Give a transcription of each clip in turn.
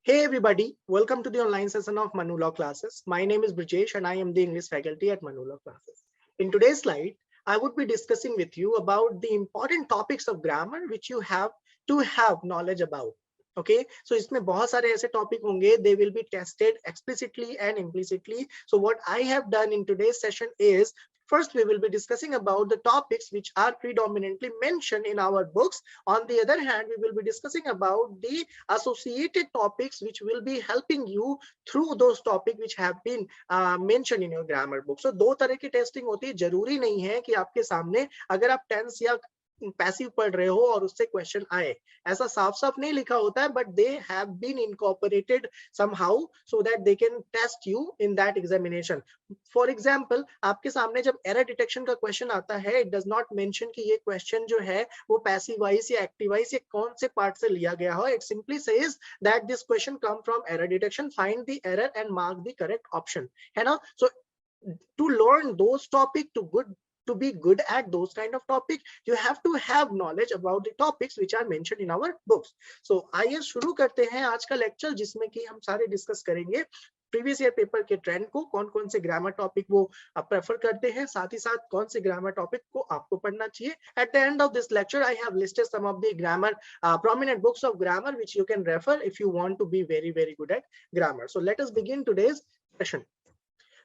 Hey everybody, welcome to the online session of Manu Law classes. My name is Brijesh and I am the English faculty at Manu Law classes. In today's slide, I would be discussing with you about the important topics of grammar which you have to have knowledge about. Okay, so इसमें बहुत सारे ऐसे topic होंगे, they will be tested explicitly and implicitly. So what I have done in today's session is, first we will be discussing about the topics which are predominantly mentioned in our books. On the other hand, we will be discussing about the associated topics which will be helping you through those topics which have been mentioned in your grammar book. So दो तरह की testing होती है, जरूरी नहीं है कि आपके सामने अगर आप टेंस या पैसिव पढ़ रहे हो और उससे क्वेश्चन आए, ऐसा साफ साफ नहीं लिखा होता है, but they have been incorporated somehow so that they can test you in that examination. For example, आपके सामने जब एरर डिटेक्शन का क्वेश्चन आता है, इट डज नॉट मेंशन कि ये क्वेश्चन जो है वो पैसिव वाइज या एक्टिव वाइज या कौन से पार्ट से लिया गया हो. It simply says that this question come from error detection, find the error and mark the correct option, है ना. सो to learn those topic, to be good at those kind of topic, you have to have knowledge about the topics which are mentioned in our books. So आइए शुरू करते हैं आज का lecture, जिसमें कि हम सारे डिस्कस करेंगे प्रीवियस ईयर पेपर के ट्रेंड को, कौन कौन से ग्रामर टॉपिक वो प्रेफर करते हैं, साथ ही साथ कौन से ग्रामर टॉपिक को आपको पढ़ना चाहिए. At the end of this lecture I have listed some of the grammar prominent books of grammar which you can refer if you want to be very good at grammar. So let us begin today's session.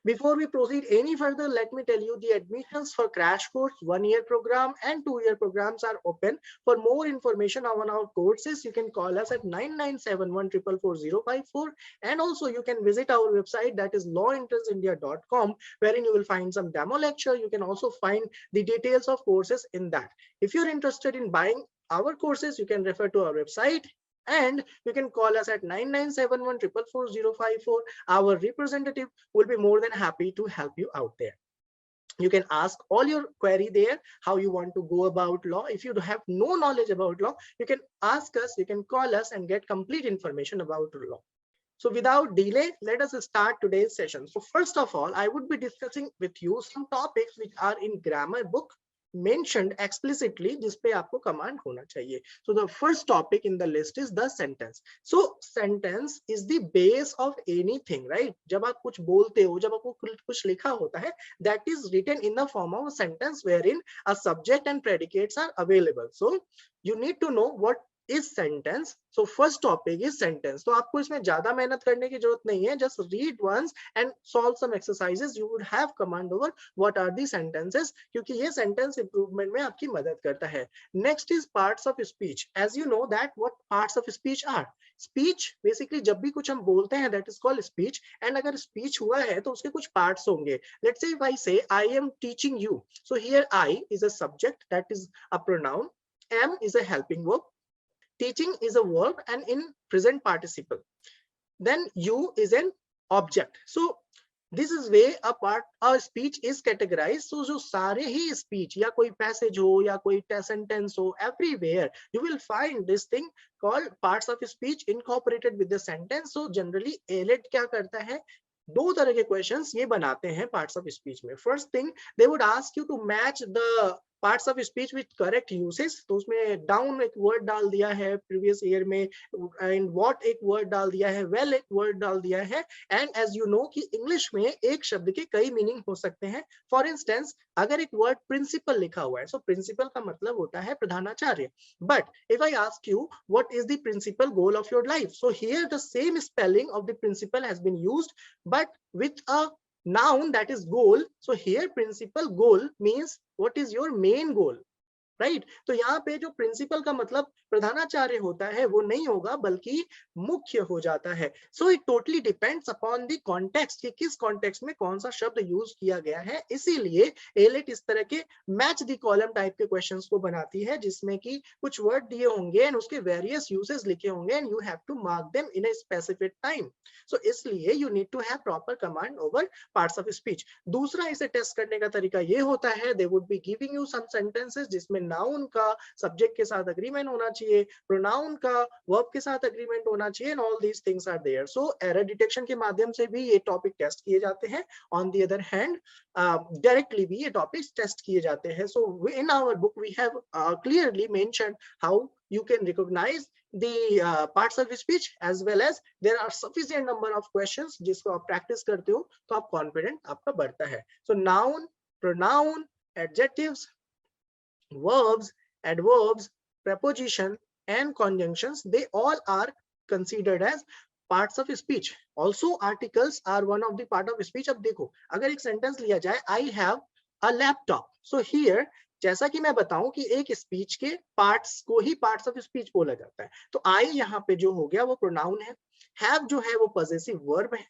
Before we proceed any further, let me tell you the admissions for crash course 1-year program and 2-year programs are open. For more information on our courses, you can call us at 9971444054, and also you can visit our website, that is lawentrancindia.com, wherein you will find some demo lecture. You can also find the details of courses in that. If you're interested in buying our courses, you can refer to our website, and you can call us at 9971444054. Our representative will be more than happy to help you out there. You can ask all your query there, how you want to go about law. If you have no knowledge about law, you can ask us, you can call us and get complete information about law. So without delay, let us start today's session. So first of all, I would be discussing with you some topics which are in grammar book mentioned explicitly, जिस पे आपको command होना चाहिए. So the first topic in the list is the sentence. So sentence is the base of anything, right? जब आप कुछ बोलते हो, जब आपको कुछ लिखा होता है, that is written in the form of a sentence wherein a subject and predicates are available. So you need to know what is sentence. So first topic is sentence. तो आपको इसमें ज्यादा मेहनत करने की जरूरत नहीं है. Just read once and solve some exercises. You would have command over what are the sentences, क्योंकि ये sentence improvement में आपकी मदद करता है. Next is parts of speech. As you know that what parts of speech are. Speech basically जब भी कुछ हम बोलते हैं, that is called speech. And अगर speech हुआ है तो उसके कुछ parts होंगे. Let's say if I say I am teaching you. So here I is a subject, that is a pronoun. Am is a helping verb. Teaching is a verb and in present participle. Then you is an object. So this is way a speech is categorized. So जो सारे ही speech या कोई passage हो या कोई sentence हो, everywhere you will find this thing called parts of speech incorporated with the sentence. So generally ALET क्या करता है, दो तरह के questions ये बनाते हैं parts of speech में. First thing, they would ask you to match the parts of speech with correct uses. तो उसमें down एक word डाल दिया है previous year में, and what एक word डाल दिया है, well एक word डाल दिया है. And as you know कि English में एक शब्द के कई meaning हो सकते हैं. For instance, अगर एक word principal लिखा हुआ है, so principal का मतलब होता है प्रधानाचार्य. But if I ask you what is the principal goal of your life, so here the same spelling of the principal has been used, but with a noun, that is goal. So here principal goal means what is your main goal, right. तो यहाँ पे जो principal का मतलब प्रधानाचार्य होता है वो नहीं होगा, बल्कि मुख्य हो जाता है. So it totally depends upon the context कि किस कॉन्टेक्स्ट में कौन सा शब्द यूज किया गया है. इसीलिए एलेट इस तरह के मैच द कॉलम टाइप के क्वेश्चंस को बनाती है, जिसमें कि कुछ वर्ड दिए होंगे एंड उसके वेरियस यूजेस लिखे होंगे and you have to mark them in a specific time. So इसलिए you need to have proper command over parts of speech. दूसरा इसे टेस्ट करने का तरीका ये होता है, they would be giving you some sentences जिसमें नाउन का सब्जेक्ट के साथ अग्रीमेंट होना चाहिए, प्रोनाउन का वर्ब के साथ अग्रीमेंट होना चाहिए, and all these things are there. So error detection के माध्यम से भी ये टॉपिक टेस्ट किए जाते हैं। On the other hand directly भी ये टॉपिक्स टेस्ट किए जाते हैं। So in our book we have clearly mentioned how you can recognize the parts of speech, as well as there are sufficient number of questions जिसको आप practice करते हो तो आप confident आपका बढ़ता है। So noun, pronoun, adjectives, verbs, adverbs, preposition and conjunctions, they all are considered as parts of speech. Also articles are one of the part of speech. अब देखो अगर एक sentence लिया जाए I have a laptop, so here जैसा कि मैं बताऊं कि एक स्पीच के पार्ट्स को ही पार्ट्स ऑफ स्पीच बोला जाता है, तो आई यहाँ पे जो हो गया वो प्रोनाउन है, हैव जो है वो पॉजेसिव वर्ब है,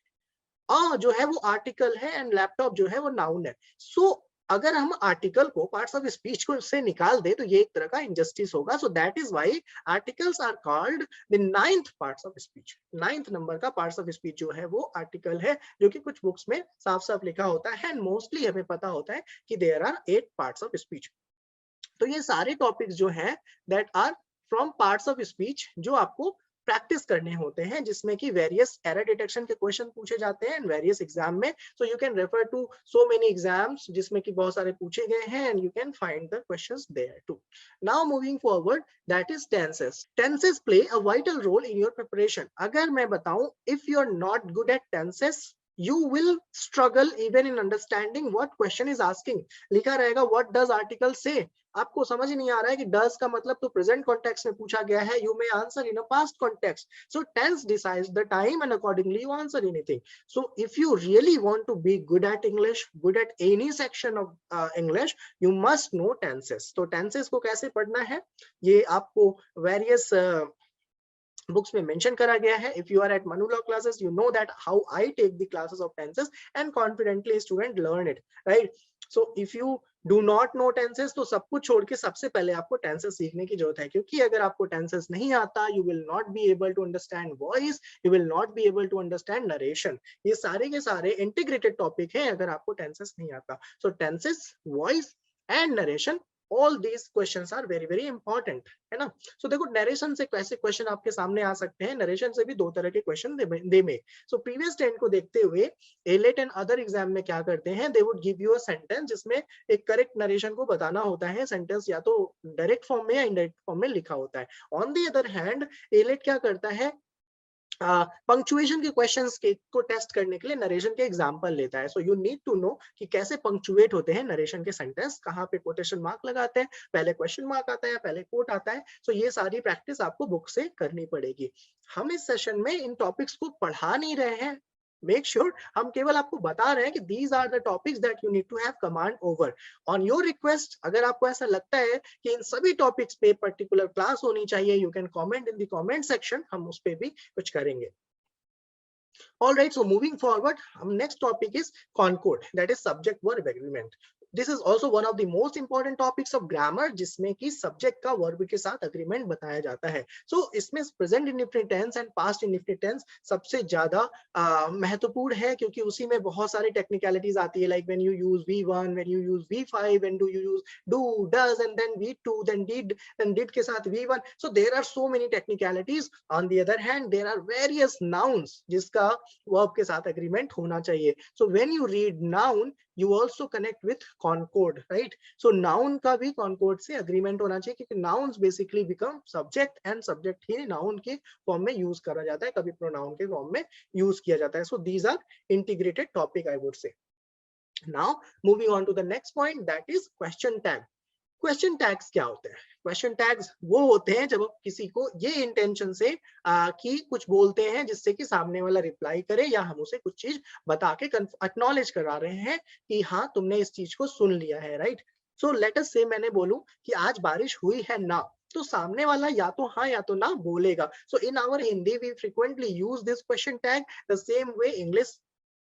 जो है वो आर्टिकल है, एंड लैपटॉप जो है वो नाउन है। सो अगर हम आर्टिकल को पार्ट्स ऑफ स्पीच को से निकाल दे तो ये एक तरह का इनजस्टिस होगा। So that is why articles are called the ninth parts of speech. Ninth number का पार्ट्स ऑफ स्पीच जो है वो आर्टिकल है, जो कि कुछ बुक्स में साफ साफ लिखा होता है, एंड मोस्टली हमें पता होता है कि there are 8 parts of speech. तो ये सारे टॉपिक्स जो हैं that are from parts of speech जो आपको प्रैक्टिस करने होते हैं, जिसमें कि वेरियस एरर डिटेक्शन के क्वेश्चन पूछे जाते हैं वेरियस एग्जाम में। So you can refer to so many exams जिसमें कि बहुत सारे पूछे गए हैं, and you can find the questions there too. Now moving forward, that is tenses. Tenses play a vital role in your preparation. अगर मैं बताऊं, if you are not good at tenses you will struggle even in understanding what question is asking। लिखा रहेगा what does article say, आपको समझ नहीं आ रहा है कि does का मतलब तो present context में पूछा गया है, you may answer in a past context। So tense decides the time and accordingly you answer anything। So if you really want to be good at English, good at any section of English, you must know tenses। तो tenses को कैसे पढ़ना है ये आपको various books में mention करा गया है। If you are at Manu Law classes, you know that how I take the classes of tenses and confidently student learn it, right? So if you do not know tenses, तो सब कुछ छोड़ के सबसे पहले आपको tenses सीखने की जरूरत है, क्योंकि अगर आपको tenses नहीं आता, you will not be able to understand voice, you will not be able to understand narration। ये सारे के सारे integrated topic हैं अगर आपको tenses नहीं आता। So tenses, voice and narration, all these questions are very very important, है ना। सो देखो नरेशन से कैसे क्वेश्चन आपके सामने आ सकते हैं, नरेशन से भी दो तरह के क्वेश्चन दे में। सो प्रीवियस टेंस को देखते हुए एलेट एंड अदर एग्जाम में क्या करते हैं, they would give you a sentence जिसमें एक करेक्ट नरेशन को बताना होता है। सेंटेंस या तो डायरेक्ट फॉर्म में या इनडायरेक्ट फॉर्म में लिखा होता है। On the other hand AILET क्या करता है, पंक्चुएशन के क्वेश्चंस के को टेस्ट करने के लिए नरेशन के एग्जांपल लेता है। So you need to know कि कैसे पंक्चुएट होते हैं नरेशन के सेंटेंस, कहाँ पे कोटेशन मार्क लगाते हैं, पहले क्वेश्चन मार्क आता है, पहले कोट आता है। सो ये सारी प्रैक्टिस आपको बुक से करनी पड़ेगी। हम इस सेशन में इन टॉपिक्स को पढ़ा नहीं रहे हैं, मेक श्योर हम केवल आपको बता रहे हैं कि these are the topics that you need to have command over. On your request, अगर आपको ऐसा लगता है कि इन सभी टॉपिक्स पे पर्टिकुलर क्लास होनी चाहिए, you can comment in the comment section, हम उस पे भी कुछ करेंगे। All right, so moving forward, next topic is concord, that is subject verb agreement। This is also one of the most important topics of grammar, जिसमें कि subject का verb के साथ agreement बताया जाता है। So इसमें present indefinite tense and past indefinite tense सबसे ज्यादा महत्वपूर्ण है, क्योंकि उसी में बहुत सारी technicalities आती है, like when you use V1, when you use V5, when do you use do, does, and then V2, then did के साथ V1। So there are so many technicalities। On the other hand, there are various nouns जिसका verb के साथ agreement होना चाहिए। So when you read noun, you also connect with concord, right? So noun का भी concord से agreement होना चाहिए, क्योंकि nouns basically become subject and subject he noun के form में use करा जाता है, कभी pronoun के form में use किया जाता है। So these are integrated topic, I would say। Now moving on to the next point, that is question tag। Question tags क्या होते हैं? क्वेश्चन टैग्स वो होते हैं जब आप किसी को ये इंटेंशन से कि कुछ बोलते हैं जिससे कि सामने वाला रिप्लाई करे, या हम उसे कुछ चीज बता के एक्नॉलेज करा रहे हैं कि हाँ तुमने इस चीज को सुन लिया है, राइट। सो लेट अस से मैंने बोलूं कि आज बारिश हुई है ना, तो सामने वाला या तो हाँ या तो ना बोलेगा। So in our Hindi we frequently use this question tag. The same way English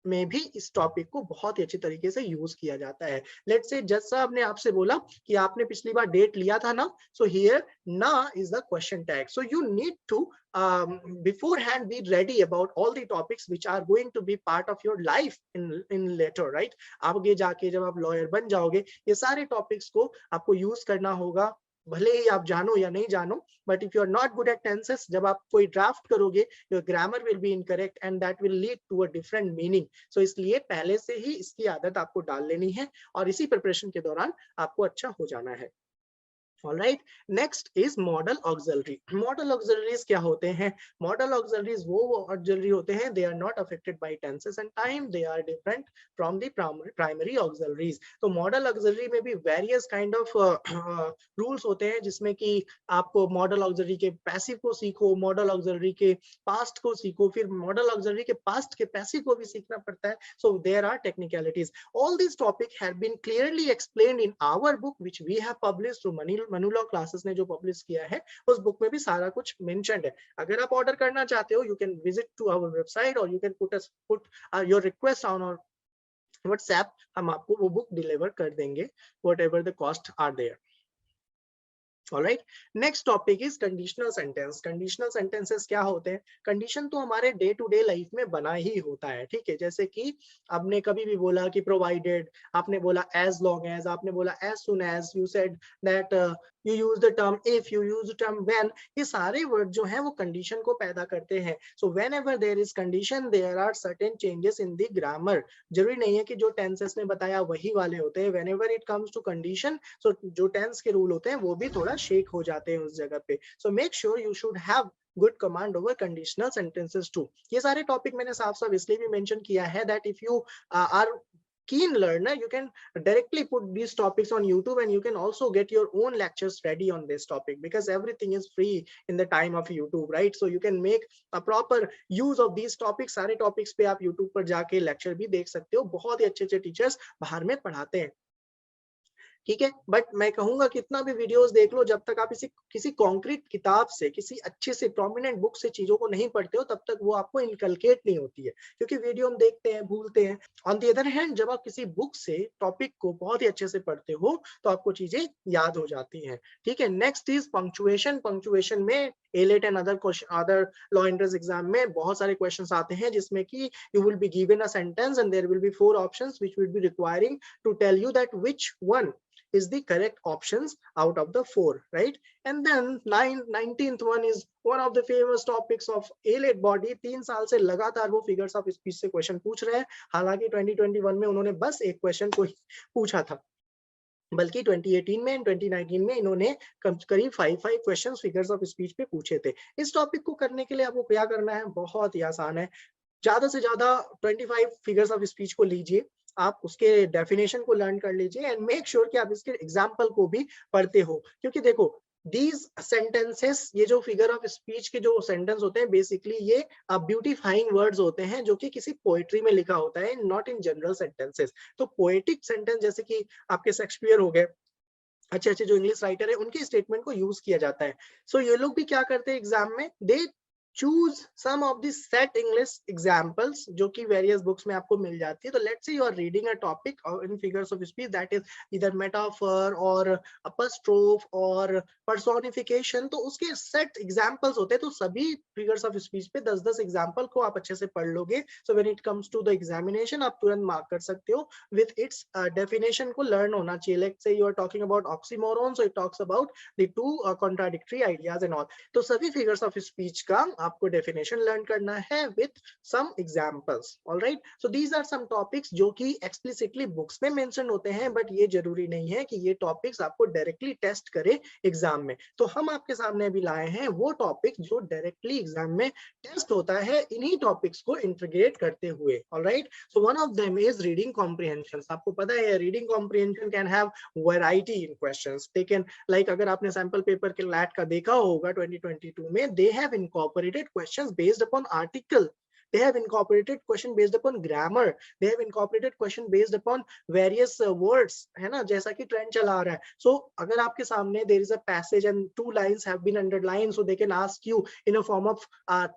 में भी इस टॉपिक को बहुत ही अच्छी तरीके से यूज किया जाता है। लेट्स से जज साहब ने आपसे बोला कि आपने पिछली बार डेट लिया था ना, सो हियर ना is the question tag. So you need to beforehand be ready about all the topics which are going to be part of your life in later, right? आगे जाके जब आप लॉयर बन जाओगे, ये सारे टॉपिक्स को आपको यूज करना होगा भले ही आप जानो या नहीं जानो, but if you are not good at tenses, जब आप कोई ड्राफ्ट करोगे, your grammar will be incorrect and that will lead to a different meaning. So इसलिए पहले से ही इसकी आदत आपको डाल लेनी है और इसी प्रिपरेशन के दौरान आपको अच्छा हो जाना है। All right, next is model auxiliary. Model auxiliaries क्या होते हैं? Model auxiliaries वो auxiliary होते हैं, they are not affected by tenses and time, they are different from the primary auxiliaries. तो model auxiliary में भी various kind of rules होते हैं, जिसमें कि आपको model auxiliary के passive को सीखो, model auxiliary के past को सीखो, फिर model auxiliary के past के passive को भी सीखना पड़ता है. So there are technicalities. All these topics have been clearly explained in our book which we have published through Manu law classes ने जो पब्लिश किया है, उस बुक में भी सारा कुछ मेंशन्ड है। अगर आप ऑर्डर करना चाहते हो, you can visit to our website और you can put your request on our WhatsApp, हम आपको वो बुक डिलीवर कर देंगे, whatever the cost are there. Alright, next topic is conditional sentence. Conditional sentences क्या होते हैं? कंडीशन तो हमारे डे टू डे लाइफ में बना ही होता है, ठीक है। जैसे कि आपने कभी भी बोला कि प्रोवाइडेड, आपने बोला एज लॉन्ग एज, आपने बोला as soon as, you said that you use the term if, you use the term when. ये सारे वर्ड जो हैं वो कंडीशन को पैदा करते हैं। So whenever there is condition, there are certain changes in the grammar. जरूरी नहीं है कि जो टेंसेस ने बताया वही वाले होते हैं। Whenever it comes to condition, so जो टेंस के रूल होते हैं वो भी थोड़ा शेक हो जाते हैं उस जगह पे। So make sure you should have good command over conditional sentences too. ये सारे टॉपिक मैंने साफ साफ इसलिए भी मेंशन किया है that if you are keen learner, you can directly put these topics on YouTube and you can also get your own lectures ready on this topic because everything is free in the time of YouTube, right? So you can make a proper use of these topics. सारे topics पे आप YouTube पर जाके lecture भी देख सकते हो, बहुत ही अच्छे अच्छे teachers बाहर में पढ़ाते हैं, ठीक है। बट मैं कहूंगा कितना भी वीडियोस देख लो, जब तक आप किसी कॉन्क्रीट किताब से, किसी अच्छे से प्रोमिनेंट बुक से चीजों को नहीं पढ़ते हो, तब तक वो आपको इनकलकेट नहीं होती है, क्योंकि वीडियो हम देखते हैं, भूलते हैं। ऑन द अदर हैंड, जब आप किसी बुक से टॉपिक को बहुत ही अच्छे से पढ़ते हो तो आपको चीजें याद हो जाती हैं, ठीक है। Next is punctuation. पंक्चुएशन में AILET and other law entrance exam में बहुत सारे क्वेश्चंस आते हैं, जिसमें कि you will be given a sentence and there will be 4 options which will be requiring to tell you that which one is the correct options out of the 4, right? And then 19th one is one of the famous topics of ALET body. 3 साल से लगातार वो figures of speech से question पूछ रहे हैं। हालांकि 2021 में उन्होंने बस एक क्वेश्चन को पूछा था, बल्कि 2018 में 2019 में इन्होंने करीब 5 क्वेश्चंस फिगर्स ऑफ स्पीच पे पूछे थे। इस टॉपिक को करने के लिए आपको क्या करना है? बहुत ही आसान है। ज्यादा से ज्यादा 25 फिगर्स ऑफ स्पीच को लीजिए, आप उसके डेफिनेशन को लर्न कर लीजिए एंड मेक श्योर कि आप इसके एग्जाम्पल को भी पढ़ते हो, क्योंकि देखो दीज सेंटेंसेस, ये जो फिगर ऑफ स्पीच के जो सेंटेंस होते हैं, बेसिकली ये ब्यूटीफाइंग वर्ड्स होते हैं जो कि किसी पोएट्री में लिखा होता है, नॉट इन जनरल सेंटेंसेस। तो पोएटिक सेंटेंस जैसे कि आपके शेक्सपियर हो गए, अच्छे अच्छे जो इंग्लिश राइटर है, उनके स्टेटमेंट को यूज किया जाता है। सो ये लोग भी क्या करते हैं एग्जाम में, दे choose some of the set English examples जो कि various books में आपको मिल जाती है। तो let's say you are reading a topic in figures of speech that is either metaphor or apostrophe or personification, तो उसके set examples होते हैं। तो सभी figures of speech पे 10-10 example को आप अच्छे से पढ़ लोगे। So when it comes to the examination, आप तुरंत मार्क कर सकते हो। with its definition को learn होना चाहिए। Let's say you are talking about oxymoron, so it talks about the two contradictory ideas and all। तो सभी figures of speech का आपको डेफिनेशन लर्न करना है with some examples. Alright, so these are some topics जो कि explicitly books में mention होते हैं, बट ये जरूरी नहीं है कि ये टॉपिक्स आपको डायरेक्टली टेस्ट करे एग्जाम में। तो हम आपके सामने अभी लाए हैं वो टॉपिक जो डायरेक्टली एग्जाम में टेस्ट होता है, इन्हीं टॉपिक्स को इंटीग्रेट करते हुए। Alright, so one of them is reading comprehension. आपको पता है reading comprehension can have variety in questions. They can, like अगर आपने सैंपल पेपर के लैट का देखा होगा 2022 में, they have incorporated questions based upon article, they have incorporated question based upon grammar, they have incorporated question based upon various words, है ना, जैसा कि ट्रेंड चला आ रहा है। So अगर आपके सामने there is a passage and 2 lines have been underlined, so they can ask you in a form of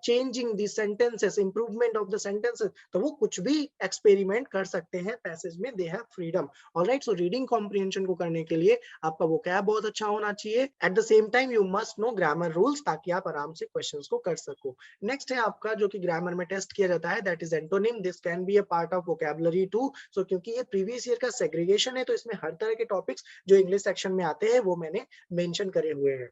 changing the sentences, improvement of the sentences, तो वो कुछ भी experiment कर सकते हैं पैसेज में, they have freedom। Alright, so reading comprehension को करने के लिए आपका vocab बहुत अच्छा होना चाहिए। At the same time you must know grammar rules, ताकि आप आराम से questions को कर सको। नेक्स्ट है आपका जो कि ग्रामर में टेस्ट टेस्ट किया जाता है, that is antonym. This can be a part of vocabulary too. So क्योंकि ये प्रीवियस ईयर का सेग्रीगेशन है, तो इसमें हर तरह के टॉपिक्स जो इंग्लिश सेक्शन में आते हैं वो मैंने मेंशन करे हुए हैं.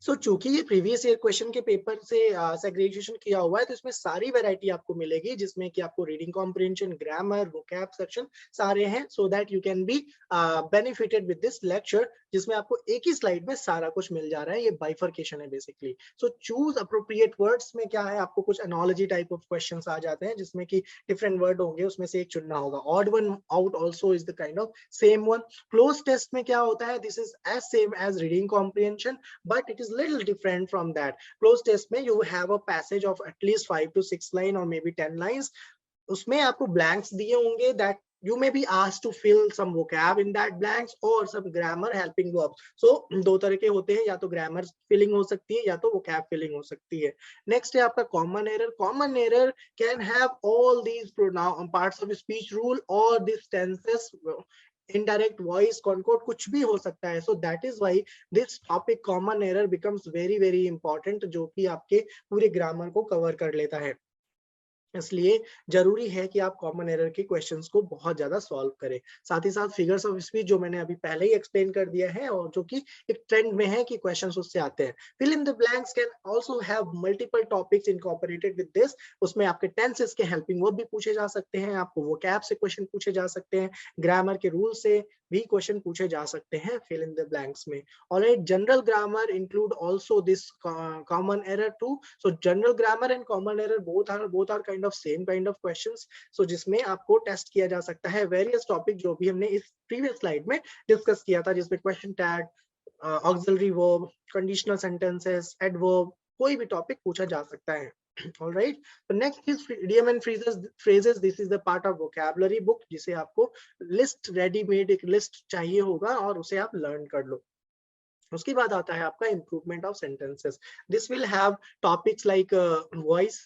सो चूंकि ये प्रीवियस ईयर क्वेश्चन के पेपर से सेग्रीगेशन किया हुआ है, तो इसमें सारी वैरायटी आपको मिलेगी, जिसमें कि आपको reading comprehension, grammar, vocab section सारे हैं, so that you can be benefited with this lecture, जिसमें आपको एक ही स्लाइड में सारा कुछ मिल जा रहा है. ये बाइफर्केशन है basically. So choose appropriate words में क्या है, आपको कुछ एनोलॉजी टाइप ऑफ क्वेश्चंस आ जाते हैं, जिसमें कि डिफरेंट वर्ड होंगे, उसमें से एक चुनना होगा. Odd one out also is the kind of same one. Cloze test में क्या होता है, this is as same as reading comprehension, but it is little different from that. Closed test में you have a passage of at least 5 to 6 line or maybe 10 lines. उसमें आपको blanks दिए होंगे that you may be asked to fill some vocab in that blanks or some grammar helping verbs. So दो तरह के होते हैं, या तो grammar filling हो सकती है या तो vocab filling हो सकती है. Next है आपका common error. Common error can have all these pronoun parts of speech rule or these tenses, indirect voice, concord, कुछ भी हो सकता है. So that is why this topic common error becomes very very important, जो कि आपके पूरे grammar को कवर कर लेता है. इसलिए जरूरी है कि आप कॉमन एरर के क्वेश्चंस को बहुत ज्यादा सॉल्व करें. साथ ही साथ फिगर्स ऑफ स्पीच जो मैंने अभी पहले ही एक्सप्लेन कर दिया है, और जो कि एक ट्रेंड में है कि क्वेश्चंस उससे आते हैं. Fill in the blanks can also have multiple topics incorporated with this. उसमें आपके टेंसेस के हेल्पिंग वर्ब भी पूछे जा सकते हैं, आपको वोकैब से क्वेश्चन पूछे जा सकते हैं, ग्रामर के रूल से भी क्वेश्चन पूछे जा सकते हैं फिल इन द ब्लैंक्स में. Alright, general grammar include also this common error too. So general grammar and common error both are kind of same kind of questions. So जिसमें आपको टेस्ट किया जा सकता है वेरियस टॉपिक जो भी हमने इस प्रीवियस स्लाइड में डिस्कस किया था, जिसमें question tag, auxiliary verb, conditional sentences, adverb, कोई भी टॉपिक पूछा जा सकता है. All right. So next is idiom and phrases. This is the part of vocabulary book, जिसे आपको लिस्ट रेडी मेड एक लिस्ट चाहिए होगा और उसे आप लर्न कर लो. उसके बाद आता है आपका improvement of sentences. This will have topics like voice,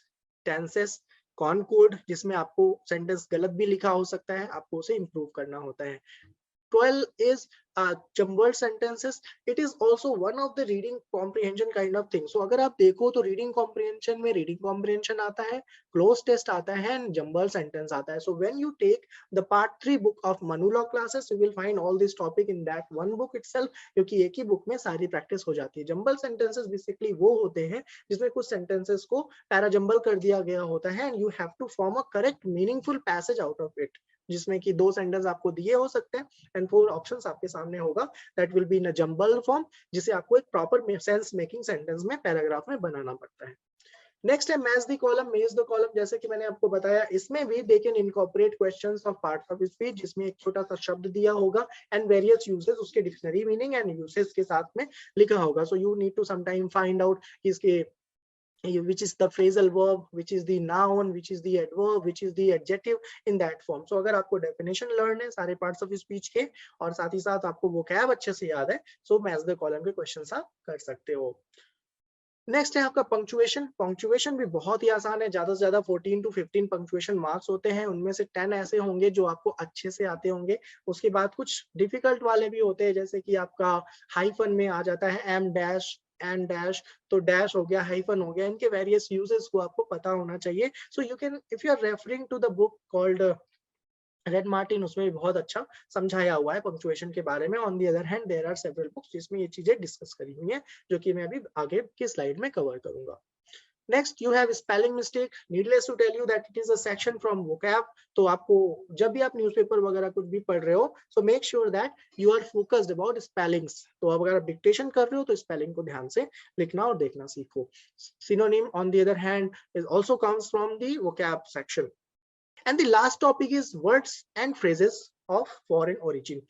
tenses, concord, जिसमें आपको सेंटेंस गलत भी लिखा हो सकता है, आपको उसे इम्प्रूव करना होता है. 12 is jumbled sentences. It is also one of the reading comprehension kind of thing. So अगर आप देखो तो reading comprehension में reading comprehension आता है, close test आता है, and jumbled sentence आता है. So when you take the part 3 book of Manu Law classes, you will find all this topic in that one book itself, क्योंकि एक ही book में सारी practice हो जाती है. Jumbled sentences basically वो होते हैं जिसमें कुछ sentences को para-jumble कर दिया गया होता है, and you have to form a correct meaningful passage out of it, जिसमें कि 2 सेंटेंस आपको दिए हो सकते हैं एंड 4 ऑप्शंस आपके सामने होगा. That will be in a jumble form, जिसे आपको एक प्रॉपर सेंस मेकिंग सेंटेंस में पैराग्राफ में बनाना पड़ता है. नेक्स्ट है मैच द कॉलम. मेज द कॉलम, जैसे कि मैंने आपको बताया, इसमें भी they can incorporate questions of parts of speech, जिसमें एक छोटा सा शब्द दिया होगा एंड वेरियस यूजेस, उसके डिक्शनरी मीनिंग एंड यूसेज के साथ में लिखा होगा. सो you need to some time find out कि इसके which is the phrasal verb, which is the noun, which is the adverb, which is the adjective in that form. So अगर आपको definition learn है सारे parts of speech के, और साथ ही साथ आपको vocab अच्छे से याद है, so match the column के questions आप कर सकते हो. नेक्स्ट है आपका पंक्चुएशन. पंक्चुएशन भी बहुत ही आसान है, ज्यादा से ज्यादा 14 to 15 पंक्चुएशन मार्क्स होते हैं. उनमें से 10 ऐसे होंगे जो आपको अच्छे से आते होंगे. उसके बाद कुछ डिफिकल्ट वाले भी होते हैं, जैसे कि आपका हाइफन में आ जाता है एम डैश, एंड डैश, तो डैश हो गया, हाइफन हो गया, इनके वेरियस यूजेस को आपको पता होना चाहिए. So you can, if you are referring to the book called Wren Martin, उसमें भी बहुत अच्छा समझाया हुआ है पंक्चुएशन के बारे में. On the other hand there are several books जिसमें ये चीजें डिस्कस करी हुई हैं, जो कि मैं अभी आगे की स्लाइड में कवर करूंगा. Next you have spelling mistake. Needless to tell you that it is a section from vocab. तो आपको जब भी आप न्यूज़पेपर वगैरह कुछ भी पढ़ रहे हो, so make sure that you are focused about spellings. तो अगर आप डिक्टेशन कर रहे हो तो स्पेलिंग को ध्यान से लिखना और देखना सीखो. Synonym on the other hand is also comes from the vocab section. And the last topic is words and phrases of foreign origin.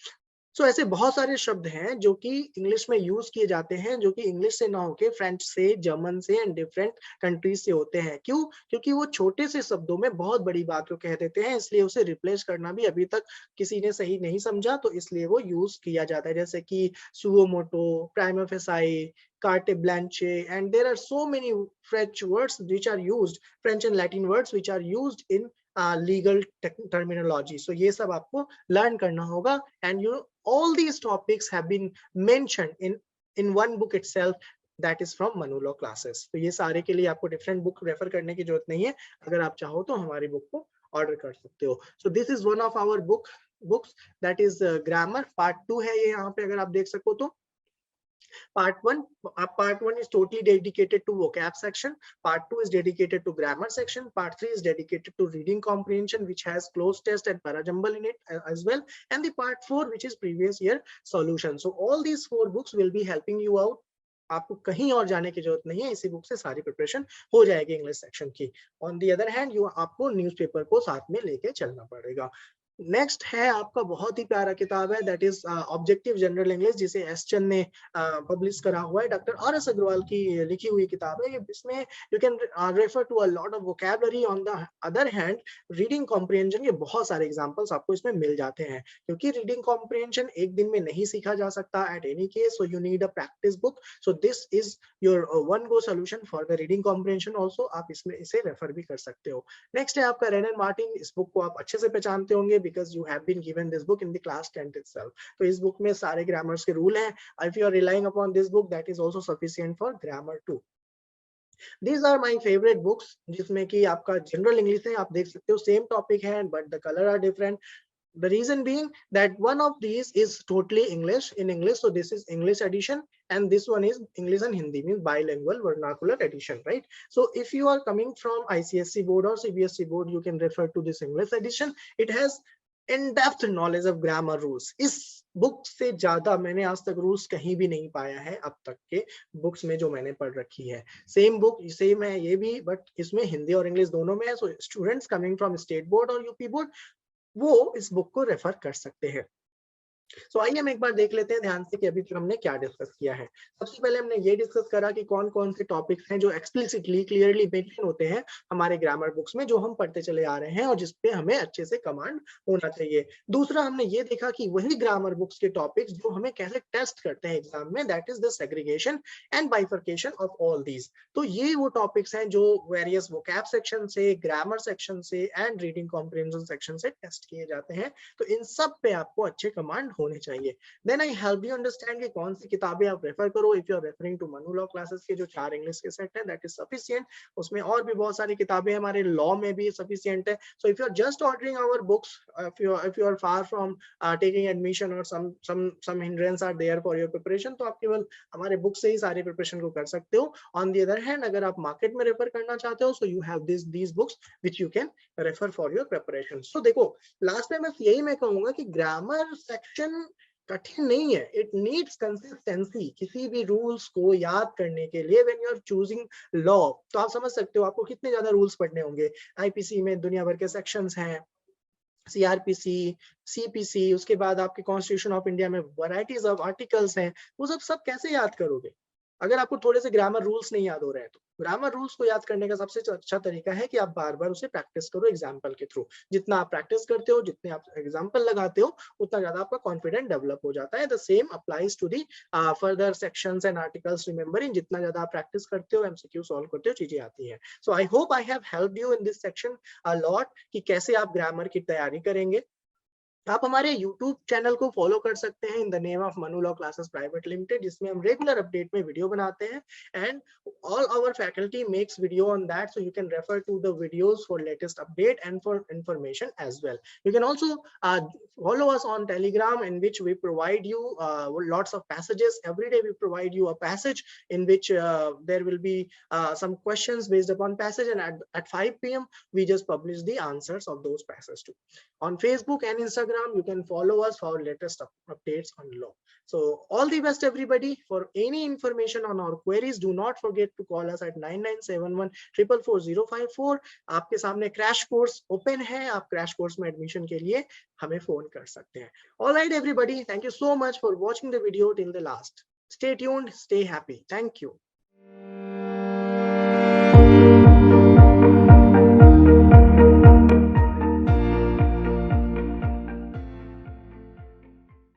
So ऐसे बहुत सारे शब्द हैं जो कि इंग्लिश में यूज किए जाते हैं, जो कि इंग्लिश से ना होके फ्रेंच से, जर्मन से एंड डिफरेंट कंट्रीज से होते हैं. क्यों? क्योंकि वो छोटे से शब्दों में बहुत बड़ी बात को कह देते हैं, इसलिए उसे रिप्लेस करना भी अभी तक किसी ने सही नहीं समझा, तो इसलिए वो यूज किया जाता है. जैसे कि suo motu, prima facie, carte blanche, and there are so many French words which are used, French and Latin words which are used in legal terminology. So ये सब आपको learn करना होगा, and you know all these topics have been mentioned in one book itself, that is from Manu Law Classes. तो ये सारे के लिए आपको different book refer करने की जरूरत नहीं है, अगर आप चाहो तो हमारी book को order कर सकते हो. So this is one of our books that is grammar part 2 है ये, यहाँ पे अगर आप देख सको तो. Part 1 is totally dedicated to vocab section. Part 2 is dedicated to grammar section. Part 3 is dedicated to reading comprehension, which has cloze test and parajumble in it as well. And the part 4, which is previous year solution. So all these 4 books will be helping you out. आपको कहीं और जाने की जरूरत नहीं है, इसी book से सारी प्रिपरेशन हो जाएगी इंग्लिश सेक्शन की. ऑन दी अदर हैंड आपको न्यूज़पेपर को साथ में लेके चलना पड़ेगा. नेक्स्ट है आपका बहुत ही प्यारा किताब है, that is objective general English, जिसे एस चंद ने पब्लिश करा हुआ है. डॉक्टर आर एस अग्रवाल की लिखी हुई किताब है. इसमें you can refer to a lot of vocabulary. On the other hand reading comprehension के बहुत सारे एग्जांपल्स आपको इसमें मिल जाते हैं, क्योंकि रीडिंग कॉम्प्रिहेंशन एक दिन में नहीं सीखा जा सकता at any case. So you need a practice book. So this is your one go solution for the reading comprehension also. आप इसमें इसे रेफर भी कर सकते हो. नेक्स्ट है आपका रेनन मार्टिन. इस बुक को आप अच्छे से पहचानते होंगे because you have been given this book in the class 10th itself. तो इस बुक में सारे ग्रामर्स के रूल हैं. If you are relying upon this book, that is also sufficient for grammar too. These are my favorite books, जिसमें कि आपका general English है, आप देख सकते हो सेम टॉपिक है but the color are different. The reason being that one of these is totally English in English, so this is English edition, and this one is English and Hindi, means bilingual vernacular edition, right? So if you are coming from ICSE board or CBSE board, you can refer to this English edition. It has in-depth knowledge of grammar rules. इस book से ज्यादा मैंने आज तक rules कहीं भी नहीं पाया है अब तक के बुक्स में जो मैंने पढ़ रखी है. सेम बुक सेम है ये भी, बट इसमें हिंदी और इंग्लिश दोनों में है. So students coming from state board और यूपी बोर्ड वो इस बुक को रेफर कर सकते हैं. सो आइए हम एक बार देख लेते हैं ध्यान से कि अभी तक हमने क्या डिस्कस किया है. सबसे पहले हमने ये डिस्कस करा कि कौन कौन से टॉपिक्स हैं जो एक्सप्लिसिटली क्लियरली मेंशन होते हैं हमारे ग्रामर बुक्स में, जो हम पढ़ते चले आ रहे हैं और जिसपे हमें अच्छे से कमांड होना चाहिए. दूसरा हमने ये देखा कि वही ग्रामर बुक्स के टॉपिक्स जो हमें कैसे टेस्ट करते हैं एग्जाम में, that is the segregation and bifurcation of all these. तो ये वो टॉपिक्स हैं जो वेरियस वोकैब सेक्शन से, ग्रामर सेक्शन से एंड रीडिंग कॉम्प्रिहेंशन सेक्शन से टेस्ट किए जाते हैं. तो इन सब पे आपको अच्छे कमांड होने चाहिए. Then I help you understand कि कौन सी किताबें आप रेफर करो. If you are referring to Manu law classes के जो 4 इंग्लिश के सेट है, दैट इज सफिशिएंट. उसमें और भी बहुत सारी किताबें हमारे लॉ में भी सफिशिएंट है. So if you are just ordering our books, if you are far from taking admission or some hindrance are there for your preparation, तो आप केवल हमारे बुक से ही सारी प्रिपरेशन को कर सकते हो. ऑन दी अदर हैंड अगर आप मार्केट में रेफर करना चाहते हो, so you have these books which you can refer for your preparation. So देखो लास्ट में बस यही मैं कहूंगा कि ग्रामर सेक्शन कठिन नहीं है. It needs consistency. किसी भी रूल्स को याद करने के लिए when you are choosing law, तो आप समझ सकते हो आपको कितने ज्यादा रूल्स पढ़ने होंगे. आईपीसी में दुनिया भर के सेक्शंस हैं, सीआरपीसी, सीपीसी, उसके बाद आपके कॉन्स्टिट्यूशन ऑफ इंडिया में वैरायटीज ऑफ आर्टिकल्स हैं. वो सब कैसे याद करोगे अगर आपको थोड़े से ग्रामर रूल्स नहीं याद हो रहे हैं? तो ग्रामर रूल्स को याद करने का सबसे अच्छा तरीका है कि आप बार बार उसे प्रैक्टिस करो एग्जाम्पल के थ्रू. जितना आप प्रैक्टिस करते हो, जितने आप एग्जाम्पल लगाते हो, उतना ज्यादा आपका कॉन्फिडेंस डेवलप हो जाता है. The same applies to the further sections and articles. Remembering, जितना ज्यादा आप प्रैक्टिस करते हो, एमसीक्यू सॉल्व करते हो, चीजें आती हैं. So I hope I have helped you in this section a lot कि कैसे आप ग्रामर की तैयारी करेंगे. आप हमारे YouTube चैनल को फॉलो कर सकते हैं in the name of Manu law classes private limited, जिसमें हम रेगुलर अपडेट में वीडियो बनाते हैं and all our faculty makes video on that, so you can refer to the videos for latest update and for information as well. You can also follow us on Telegram, in which we provide you lots of passages. Every day we provide you a passage in which there will be some questions based upon passage, and at 5 p.m. we just publish the answers of those passages too. On Facebook and Instagram, you can follow us for latest updates on law. So all the best everybody. For any information on our queries, do not forget to call us at 9971 444 054. आपके सामने crash course open है, आप crash course में admission के लिए हमें phone कर सकते हैं. All right everybody, thank you so much for watching the video till the last. Stay tuned, stay happy. Thank you.